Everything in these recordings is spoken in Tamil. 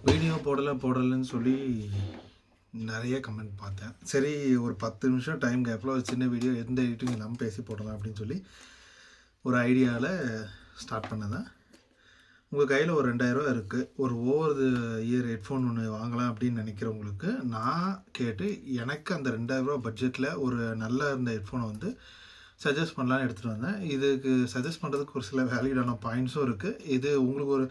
வீடியோ போடலைன்னு சொல்லி நிறைய கமெண்ட் பார்த்தேன். சரி, ஒரு 10 நிமிஷம் டைம் கேப்பில் ஒரு சின்ன வீடியோ எந்த எடிட்டிங் இல்லாமல் பேசி போடலாம் அப்படின்னு சொல்லி ஒரு ஐடியாவில் ஸ்டார்ட் பண்ணதான். உங்கள் கையில் ஒரு 2000 இருக்குது, ஒரு ஓவர் தி இயர் ஹெட்ஃபோன் ஒன்று வாங்கலாம் அப்படின்னு நினைக்கிறவங்களுக்கு நான் கேட்டு எனக்கு அந்த 2000 பட்ஜெட்டில் ஒரு நல்லா இருந்த ஹெட்ஃபோனை வந்து சஜஸ்ட் பண்ணலான்னு எடுத்துகிட்டு வந்தேன். இதுக்கு சஜஸ்ட் பண்ணுறதுக்கு ஒரு சில வேலிடான பாயிண்ட்ஸும் இருக்குது. இது உங்களுக்கு ஒரு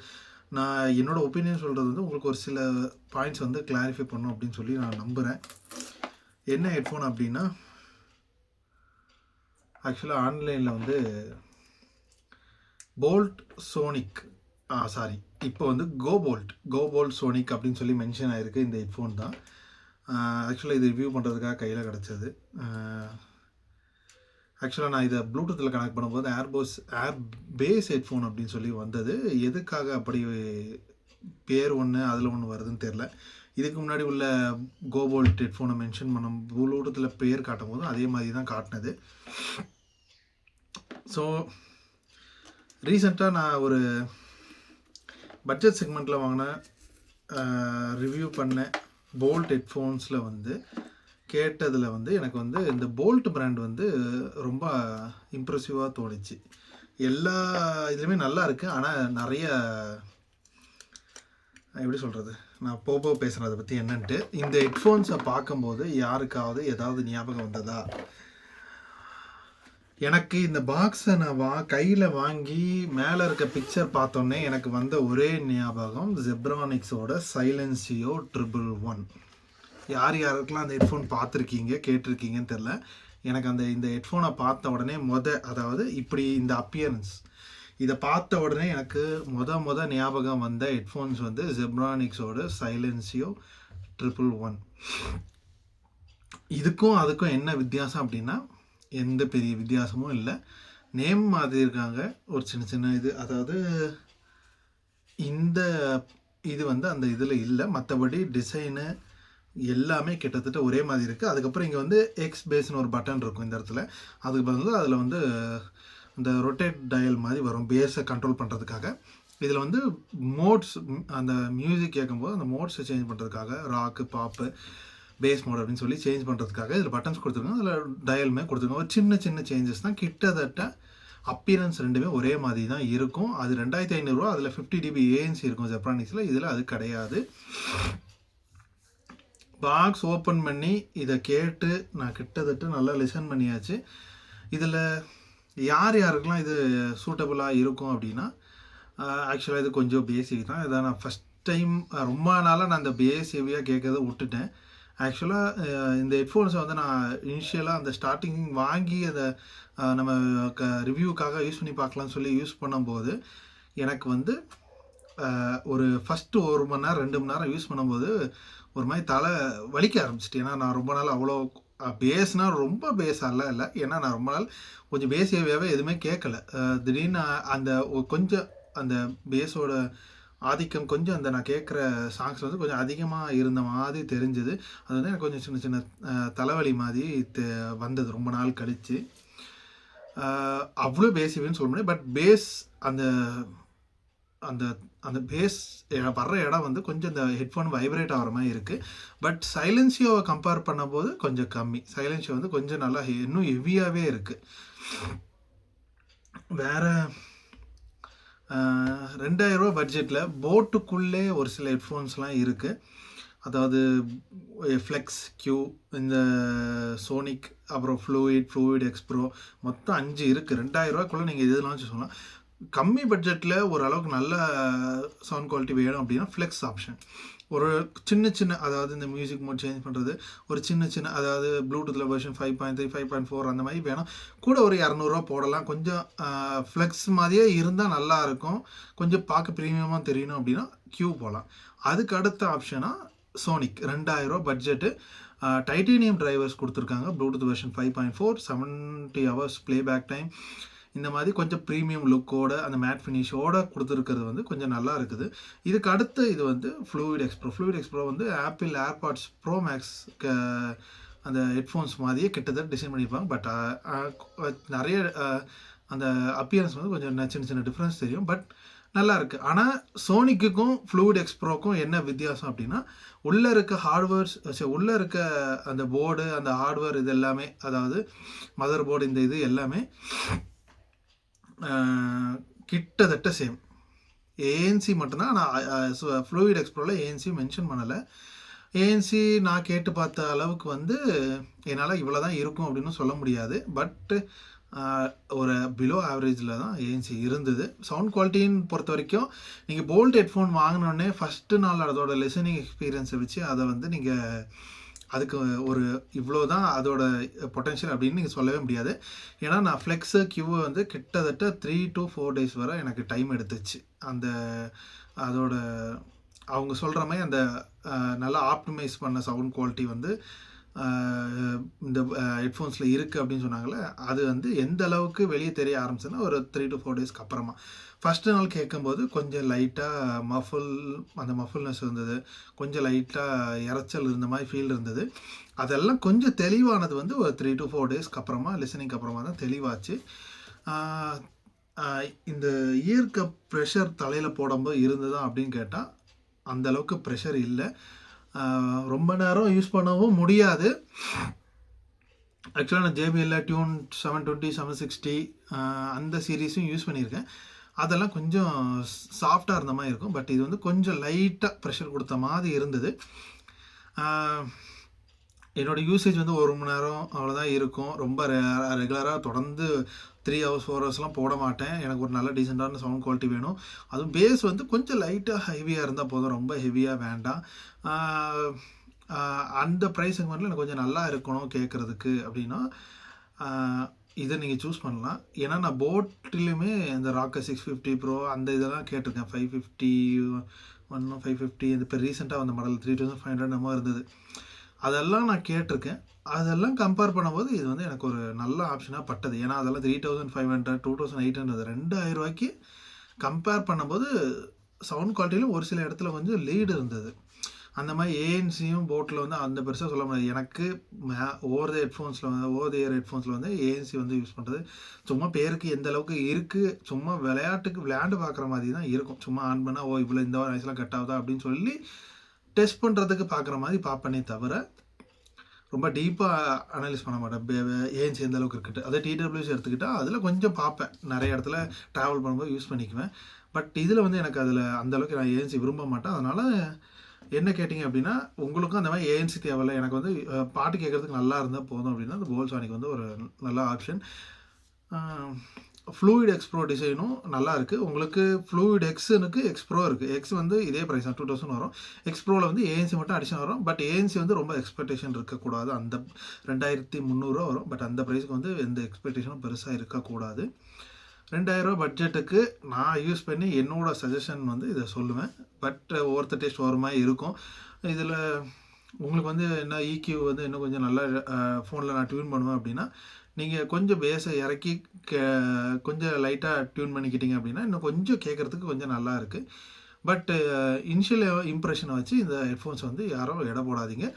நான் என்னோடய ஒப்பீனியன் சொல்கிறது வந்து உங்களுக்கு ஒரு சில பாயிண்ட்ஸ் வந்து கிளாரிஃபை பண்ணும் அப்படின்னு சொல்லி நான் நம்புகிறேன். என்ன ஹெட்ஃபோன் அப்படின்னா, ஆக்சுவலாக ஆன்லைனில் வந்து போல்ட் சோனிக் இப்போ வந்து கோபோல்ட் சோனிக் அப்படின்னு சொல்லி மென்ஷன் ஆகிருக்கு. இந்த ஹெட்ஃபோன் தான் ஆக்சுவலாக இது ரிவ்யூ பண்ணுறதுக்காக கையில் கிடச்சது. ஆக்சுவலாக நான் இதை ப்ளூடூத்தில் கனெக்ட் பண்ணும்போது ஏர் பேஸ் ஹெட்ஃபோன் அப்படின்னு சொல்லி வந்தது. எதுக்காக அப்படி பேர் ஒன்று அதில் ஒன்று வருதுன்னு தெரில. இதுக்கு முன்னாடி உள்ள கோபோல்ட் ஹெட்ஃபோனை மென்ஷன் பண்ண ப்ளூடூத்தில் பேர் காட்டும் போது அதே மாதிரி தான் காட்டினது. ஸோ ரீசெண்டாக நான் ஒரு பட்ஜெட் செக்மெண்ட்டில் வாங்கின ரிவ்யூ பண்ண போல்ட் ஹெட்ஃபோன்ஸில் வந்து கேட்டதில் வந்து எனக்கு வந்து இந்த போல்ட் பிராண்ட் வந்து ரொம்ப இம்ப்ரெசிவாக தோணுச்சு. எல்லா இதுலேயுமே நல்லா இருக்குது. ஆனால் நிறைய எப்படி சொல்கிறது, நான் போக பேசுகிறேன் அதை பற்றி என்னன்ட்டு. இந்த ஹெட்ஃபோன்ஸை பார்க்கும்போது யாருக்காவது ஏதாவது ஞாபகம் வந்ததா? எனக்கு இந்த பாக்ஸை நான் கையில் வாங்கி மேலே இருக்க பிக்சர் பார்த்தோன்னே எனக்கு வந்த ஒரே ஞாபகம் ஜெப்ரானிக்ஸோட சைலன்சியோ 111. யாருக்கெல்லாம் அந்த ஹெட்ஃபோன் பார்த்துருக்கீங்க கேட்டிருக்கீங்கன்னு தெரில. எனக்கு இந்த ஹெட்ஃபோனை பார்த்த உடனே அதாவது இப்படி இந்த அப்பியரன்ஸ் இதை பார்த்த உடனே எனக்கு ஞாபகம் வந்த ஹெட்ஃபோன்ஸ் வந்து ஜெப்ரானிக்ஸோட சைலன்சியோ 111. இதுக்கும் அதுக்கும் என்ன வித்தியாசம் அப்படின்னா, எந்த பெரிய வித்தியாசமும் இல்லை. நேம் மாதிரி இருக்காங்க, ஒரு சின்ன இது. அதாவது இது வந்து அந்த இதில் இல்லை. மற்றபடி டிசைனு எல்லாமே கிட்டத்தட்ட ஒரே மாதிரி இருக்குது. அதுக்கப்புறம் இங்கே வந்து எக்ஸ் பேஸ்னு ஒரு பட்டன் இருக்கும் இந்த இடத்துல. அதுக்கு பதில் அதில் வந்து இந்த ரொட்டேட் டயல் மாதிரி வரும் பேஸை கண்ட்ரோல் பண்ணுறதுக்காக. இதில் வந்து மோட்ஸ், அந்த மியூசிக் கேட்கும்போது அந்த மோட்ஸை சேஞ்ச் பண்ணுறதுக்காக ராக்கு, பாப்பு, பேஸ் மோட் அப்படின்னு சொல்லி சேஞ்ச் பண்ணுறதுக்காக இதில் பட்டன்ஸ் கொடுத்துருக்காங்க. அதில் டயலுமே கொடுத்துருக்காங்க. ஒரு சின்ன சேஞ்சஸ் தான். கிட்டத்தட்ட அப்பியரன்ஸ் ரெண்டுமே ஒரே மாதிரி தான் இருக்கும். அது 2500 அதில் 50 dB ANC இருக்கும் ஜெப்ரானிக்ஸில். இதில் அது கிடையாது. பாக்ஸ் ஓப்பன் பண்ணி இதை கேட்டு நான் கிட்டத்தட்ட நல்லா லிசன் பண்ணியாச்சு. இதில் யாருக்கெல்லாம் இது சூட்டபுளாக இருக்கும் அப்படின்னா, ஆக்சுவலாக இது கொஞ்சம் பேசிக் தான். இதை நான் ஃபஸ்ட் டைம் ரொம்ப நாளாக நான் அந்த பேஸ் ஹெவியாக கேட்கறத விட்டுட்டேன். ஆக்சுவலாக இந்த ஹெட்ஃபோன்ஸை வந்து நான் இனிஷியலாக அந்த ஸ்டார்டிங் வாங்கி அதை நம்ம ரிவ்யூக்காக யூஸ் பண்ணி பார்க்கலான்னு சொல்லி யூஸ் பண்ணும்போது எனக்கு வந்து ஒரு ஃபஸ்ட்டு 1 மணி நேரம் 2 மணி நேரம் யூஸ் பண்ணும்போது ஒரு மாதிரி தலை வலிக்க ஆரம்பிச்சிட்டு. ஏன்னா நான் ரொம்ப நாள் அவ்வளோ பேஸ்னால் ரொம்ப பேஸாலாம் இல்லை. ஏன்னா நான் ரொம்ப நாள் கொஞ்சம் பேஸ் ஹெவியாகவே எதுவுமே கேட்கல. திடீர்னு அந்த கொஞ்சம் அந்த பேஸோட ஆதிக்கம் கொஞ்சம் அந்த நான் கேட்குற சாங்ஸ் வந்து கொஞ்சம் அதிகமாக இருந்த மாதிரி தெரிஞ்சுது. அது வந்து எனக்கு கொஞ்சம் சின்ன தலைவலி மாதிரி வந்தது ரொம்ப நாள் கழித்து. அவ்வளோ பேஸ் ஹெவின்னு சொல்ல முடியாது. பட் பேஸ் அந்த அந்த அந்த பேஸ் வர்ற இடம் வந்து கொஞ்சம் இந்த ஹெட்ஃபோன் வைப்ரேட் ஆகிற மாதிரி இருக்குது. பட் சைலன்சியோவை கம்பேர் பண்ணும்போது கொஞ்சம் கம்மி. சைலன்சியோ வந்து கொஞ்சம் நல்லா இன்னும் ஹெவியாகவே இருக்குது. வேறு 2000 பட்ஜெட்டில் போட்டுக்குள்ளே ஒரு சில ஹெட்ஃபோன்ஸ்லாம் இருக்குது. அதாவது ஃப்ளெக்ஸ் கியூ, இந்த சோனிக், அப்புறம் ஃப்ளூயிட் எக்ஸ்ப்ரோ, மொத்தம் 5 இருக்குது. 2000 நீங்கள் இதெல்லாம் சொல்லலாம். கம்மி பட்ஜெட்டில் ஓரளவுக்கு நல்ல சவுண்ட் குவாலிட்டி வேணும் அப்படின்னா ஃப்ளெக்ஸ் ஆப்ஷன். ஒரு சின்ன அதாவது இந்த மியூசிக் மோட் சேஞ்ச் பண்ணுறது, ஒரு சின்ன அதாவது ப்ளூடூத்தில் வெர்ஷன் 5.3 5.4 அந்த மாதிரி வேணும். கூட ஒரு 200 போடலாம். கொஞ்சம் ஃப்ளெக்ஸ் மாதிரியே இருந்தால் நல்லாயிருக்கும். கொஞ்சம் பார்க்க ப்ரீமியமாக தெரியணும் அப்படின்னா கியூ போகலாம். அதுக்கு அடுத்த ஆப்ஷனாக சோனிக் 2000 பட்ஜெட்டு. டைட்டேனியம் டிரைவர்ஸ் கொடுத்துருக்காங்க. Bluetooth version 5.4, 70 hours playback time. இந்த மாதிரி கொஞ்சம் ப்ரீமியம் லுக்கோட அந்த மேட் ஃபினிஷோடு கொடுத்துருக்கிறது வந்து கொஞ்சம் நல்லா இருக்குது. இதுக்கு அடுத்து இது வந்து ஃப்ளூயிட் எக்ஸ்ப்ரோ வந்து ஆப்பிள் ஏர்பாட்ஸ் ப்ரோ மேக்ஸ் அந்த ஹெட்ஃபோன்ஸ் மாதிரியே கிட்டத்தட்ட டிசைன் பண்ணியிருப்பாங்க. பட் நிறைய அந்த அப்பியரன்ஸ் வந்து கொஞ்சம் சின்ன டிஃப்ரென்ஸ் தெரியும். பட் நல்லா இருக்கு. ஆனா சோனிக்குக்கும் ஃப்ளூயிட் எக்ஸ்ப்ரோக்கும் என்ன வித்தியாசம் அப்படின்னா, உள்ள இருக்க ஹார்ட்வேர்ஸ் உள்ள இருக்க அந்த போர்டு, அந்த ஹார்ட்வேர் இது எல்லாமே, அதாவது மதர் போர்டு இந்த இது எல்லாமே கிட்டத்தட்ட சேம். ஏஎன்சி மட்டும்தான். ஆனால் ஃப்ளூயிட் எக்ஸ்ப்ரோவில் ஏஎன்சி மென்ஷன் பண்ணலை. ஏஎன்சி நான் கேட்டு பார்த்த அளவுக்கு வந்து என்னால் இவ்வளோ தான் இருக்கும் அப்படின்னு சொல்ல முடியாது. பட் ஒரு பிலோ ஆவரேஜில் தான் ஏஎன்சி இருந்தது. சவுண்ட் குவாலிட்டின்னு பொறுத்த வரைக்கும் நீங்கள் போல்ட் ஹெட்ஃபோன் வாங்கினோடனே ஃபஸ்ட்டு நாள் அதோட லிசனிங் எக்ஸ்பீரியன்ஸை வச்சு அதை வந்து நீங்கள் அதுக்கு ஒரு இவ்வளோ தான் அதோட பொட்டென்ஷியல் அப்படின்னு நீங்கள் சொல்லவே முடியாது. ஏன்னா நான் ஃப்ளெக்ஸு கியூவை வந்து கிட்டத்தட்ட 3 to 4 days வரை எனக்கு டைம் எடுத்துச்சு. அந்த அதோட அவங்க சொல்கிற மாதிரி அந்த நல்லா ஆப்டிமைஸ் பண்ண சவுண்ட் குவாலிட்டி வந்து இந்த ஹெட்ஃபோன்ஸில் இருக்குது அப்படின்னு சொன்னாங்களே, அது வந்து எந்த அளவுக்கு வெளியே தெரிய ஆரம்பிச்சுன்னா ஒரு 3 to 4 days அப்புறமா. ஃபஸ்ட்டு நாள் கேட்கும்போது கொஞ்சம் லைட்டாக அந்த மஃபுல்னஸ் இருந்தது, கொஞ்சம் லைட்டாக இரைச்சல் இருந்த மாதிரி ஃபீல் இருந்தது. அதெல்லாம் கொஞ்சம் தெளிவானது வந்து ஒரு 3 to 4 days அப்புறமா, லிசனிங்க்கு அப்புறமா தான் தெளிவாச்சு. இந்த இயர் கப் ப்ரெஷர் தலையில் போடும்போது இருந்ததா அப்படின்னு கேட்டால் அந்தளவுக்கு ப்ரெஷர் இல்லை. ரொம்ப நேரம் யூஸ் பண்ணவும் முடியாது. ஆக்சுவலாக நான் ஜேபிஎல்ல டியூன் 720, 760 அந்த சீரீஸும் யூஸ் பண்ணியிருக்கேன். அதெல்லாம் கொஞ்சம் சாஃப்டாக இருந்த மாதிரி இருக்கும். பட் இது வந்து கொஞ்சம் லைட்டாக ப்ரெஷர் கொடுத்த மாதிரி இருந்தது. என்னோடய யூசேஜ் வந்து 1 மணி நேரம் அவ்வளோதான் இருக்கும். ரொம்ப ரெகுலராக தொடர்ந்து 3 hours 4 ஹவர்ஸ்லாம் போட மாட்டேன். எனக்கு ஒரு நல்ல டீசெண்டான சவுண்ட் குவாலிட்டி வேணும். அதுவும் பேஸ் வந்து கொஞ்சம் லைட்டாக ஹெவியாக இருந்தால் போதும், ரொம்ப ஹெவியாக வேண்டாம். அந்த ப்ரைஸ் செக்மெண்ட்டில் எனக்கு கொஞ்சம் நல்லா இருக்கணும் கேட்குறதுக்கு அப்படின்னா இதை நீங்கள் சூஸ் பண்ணலாம். ஏன்னா நான் போட்லேயுமே இந்த ராக்கர் 650 ப்ரோ அந்த இதெல்லாம் கேட்டிருக்கேன். 550 550 இது இப்போ ரீசெண்டாக வந்த மாடல் 3500 நம்ம இருந்தது. அதெல்லாம் நான் கேட்டிருக்கேன். அதெல்லாம் கம்பேர் பண்ணும்போது இது வந்து எனக்கு ஒரு நல்ல ஆப்ஷனாக பட்டது. ஏன்னா அதெல்லாம் 3500 2800 2000 கம்பேர் பண்ணும்போது சவுண்ட் குவாலிட்டியிலும் ஒரு சில இடத்துல கொஞ்சம் லீடு இருந்தது. அந்த மாதிரி ஏஎன்சியும் போட்டில் வந்து அந்த பெருசாக சொல்ல முடியாது. எனக்கு ஓவர் த இயர் ஹெட்ஃபோன்ஸில் வந்து ஏஎன்சி வந்து யூஸ் பண்ணுறது சும்மா பேருக்கு எந்த அளவுக்கு இருக்குது, சும்மா விளையாண்டு பார்க்குற மாதிரி தான் இருக்கும். சும்மா ஆன் பண்ணால் இவ்வளோ இந்த வாய்ஸ்லாம் கட் ஆகுதா அப்படின்னு சொல்லி டெஸ்ட் பண்ணுறதுக்கு பார்க்குற மாதிரி பார்ப்பனே தவிர ரொம்ப டீப்பாக அனலைஸ் பண்ண மாட்டேன். ஏஎன்சி எந்த அளவுக்கு இருக்குது. அதே டிடபிள்யூசி எடுத்துக்கிட்டால் அதில் கொஞ்சம் பார்ப்பேன். நிறைய இடத்துல ட்ராவல் பண்ணும்போது யூஸ் பண்ணிக்குவேன். பட் இதில் வந்து எனக்கு அதில் அந்தளவுக்கு நான் ஏஎன்சி விரும்ப மாட்டேன். அதனால் என்ன கேட்டிங்க அப்படின்னா, உங்களுக்கும் அந்த மாதிரி ஏஎன்சி தேவையில்லை, எனக்கு வந்து பாட்டு கேட்குறதுக்கு நல்லா இருந்தால் போதும் அப்படின்னா அந்த போல்சானிக் வந்து ஒரு நல்ல ஆப்ஷன். ஃப்ளூயிட் எக்ஸ்ப்ரோ டிசைனும் நல்லா இருக்குது. உங்களுக்கு ஃப்ளூயிட் எக்ஸுனுக்கு எக்ஸ்ப்ரோ இருக்குது. எக்ஸ் வந்து இதே ப்ரைஸ் தான் 2000 வரும். எக்ஸ்ப்ரோவில் வந்து ஏஎன்சி மட்டும் அடிஷன் வரும். பட் ஏஎன்சி வந்து ரொம்ப எக்ஸ்பெக்டேஷன் இருக்கக்கூடாது. அந்த 2300 வரும். பட் அந்த ப்ரைஸுக்கு வந்து எந்த எக்ஸ்பெக்டேஷனும் பெருசாக இருக்கக்கூடாது. 2000 பட்ஜெட்டுக்கு நான் யூஸ் பண்ணி என்னோட சஜஷன் வந்து இதை சொல்லுவேன். பட் ஒவ்வொருத்த டேஸ்ட் ஒரு மாதிரி இருக்கும். இதில் உங்களுக்கு வந்து என்ன EQ வந்து இன்னும் கொஞ்சம் நல்லா ஃபோனில் நான் டியூன் பண்ணுவேன் அப்படின்னா, நீங்கள் கொஞ்சம் பேஸை இறக்கி கொஞ்சம் லைட்டாக டியூன் பண்ணிக்கிட்டீங்க அப்படின்னா இன்னும் கொஞ்சம் கேட்குறதுக்கு கொஞ்சம் நல்லா இருக்குது. பட் இனிஷியல் இம்ப்ரெஷனை வச்சு இந்த ஹெட்ஃபோன்ஸ் வந்து யாரும் எடை போடாதீங்க.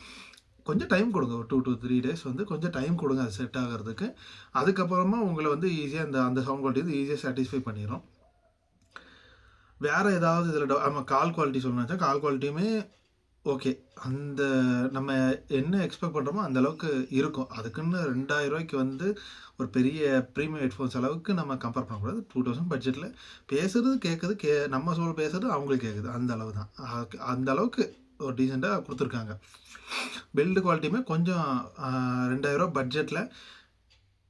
கொஞ்சம் டைம் கொடுங்க. ஒரு 2 to 3 days வந்து கொஞ்சம் டைம் கொடுங்க அது செட் ஆகிறதுக்கு. அதுக்கப்புறமா உங்களை வந்து ஈஸியாக அந்த சவுண்ட் குவாலிட்டி வந்து ஈஸியாக சாட்டிஸ்ஃபை பண்ணிடும். வேறு ஏதாவது இதில் ஆமாம், கால் குவாலிட்டி சொல்லணும்னா கால் குவாலிட்டியுமே ஓகே. அந்த நம்ம என்ன எக்ஸ்பெக்ட் பண்ணுறோமோ அந்தளவுக்கு இருக்கும். அதுக்குன்னு 2000 வந்து ஒரு பெரிய ப்ரீமியம் ஹெட்ஃபோன்ஸ் அளவுக்கு நம்ம கம்பேர் பண்ணக்கூடாது. 2000 பட்ஜெட்டில் பேசுகிறது கேட்குது, நம்ம பேசுகிறது அவங்களுக்கு கேட்குது, அந்த அளவு தான். அந்த அளவுக்கு ஒரு டீசெண்டாக கொடுத்துருக்காங்க. பில்டு குவாலிட்டியுமே கொஞ்சம் 2000 பட்ஜெட்டில்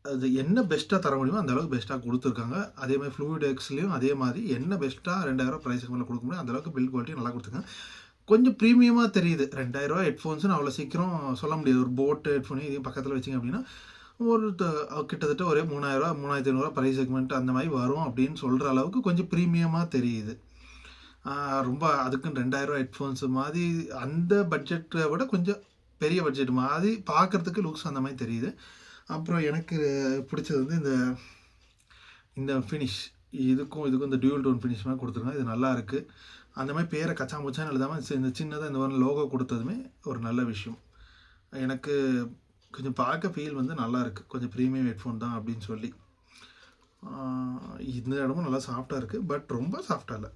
அது என்ன பெஸ்ட்டாக தர முடியுமோ அந்தளவுக்கு பெஸ்ட்டாக கொடுத்துருக்காங்க. அதேமாதிரி ஃப்ளூயிட் எக்ஸ்லேயும் அதே மாதிரி என்ன பெஸ்ட்டாக 2000 ப்ரைஸுக்கு மேலே கொடுக்க முடியும் அந்தளவுக்கு பில்ட் குவாலிட்டி நல்லா கொடுத்துருக்காங்க. கொஞ்சம் ப்ரீமியமாக தெரியுது. 2000 ஹெட்ஃபோன்ஸ்னு அவ்வளோ சீக்கிரம் சொல்ல முடியாது. ஒரு போட் ஹெட்ஃபோனு இதையும் பக்கத்தில் வச்சிங்க அப்படின்னா கிட்டத்தட்ட ஒரே 3000 3500 ப்ரைஸ் செக்மெண்ட் அந்த மாதிரி வரும் அப்படின்னு சொல்கிற அளவுக்கு கொஞ்சம் ப்ரீமியமாக தெரியுது. ரொம்ப அதுக்குன்னு 2000 ஹெட்ஃபோன்ஸ் மாதிரி அந்த பட்ஜெட்டை விட கொஞ்சம் பெரிய பட்ஜெட் மாதிரி பார்க்குறதுக்கு லுக்ஸ் அந்த மாதிரி தெரியுது. அப்புறம் எனக்கு பிடிச்சது வந்து இந்த ஃபினிஷ், இதுக்கும் இந்த டியூல் டோன் ஃபினிஷ் மாதிரி கொடுத்துருக்காங்க. இது நல்லா இருக்குது. அந்த மாதிரி பேரை கச்சாமுச்சான்னு எழுதாமல் இந்த சின்னதாக இந்த மாதிரி லோகோ கொடுத்ததுமே ஒரு நல்ல விஷயம். எனக்கு கொஞ்சம் பார்க்க ஃபீல் வந்து நல்லா இருக்குது. கொஞ்சம் ப்ரீமியம் ஹெட்ஃபோன் தான் அப்படின்னு சொல்லி. இந்த இடமும் நல்லா சாஃப்டாக இருக்குது. பட் ரொம்ப சாஃப்டாக இல்லை.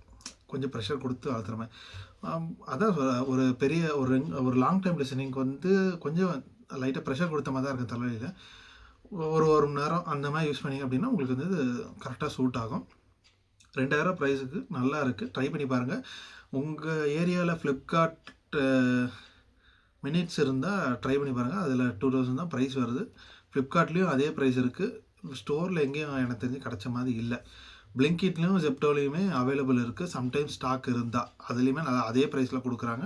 கொஞ்சம் ப்ரெஷர் கொடுத்து அழுத்துற மாரி. அதான் ஒரு பெரிய ஒரு லாங் டைம் லிசனிங்க்கு வந்து கொஞ்சம் லைட்டாக ப்ரெஷர் கொடுத்த மாதிரி தான் இருக்குது தலைவலியில். ஒரு 1 மணி நேரம் அந்த மாதிரி யூஸ் பண்ணிங்க அப்படின்னா உங்களுக்கு வந்து கரெக்டாக சூட் ஆகும். 2000 ப்ரைஸுக்கு நல்லா இருக்குது. ட்ரை பண்ணி பாருங்கள். உங்கள் ஏரியாவில் ஃப்ளிப்கார்ட் மினிட்ஸ் இருந்தால் ட்ரை பண்ணி பாருங்கள். அதில் 2000 தான் ப்ரைஸ் வருது. ஃப்ளிப்கார்ட்லேயும் அதே ப்ரைஸ் இருக்குது. ஸ்டோரில் எங்கேயும் எனக்கு தெரிஞ்சு கிடச்ச மாதிரி இல்லை. பிளிங்கிட்லேயும் ஜெப்டோலையுமே அவைலபிள் இருக்குது. சம்டைம்ஸ் ஸ்டாக் இருந்தால் அதுலேயுமே நல்லா அதே ப்ரைஸில் கொடுக்குறாங்க.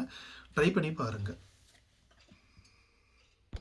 ட்ரை பண்ணி பாருங்கள்.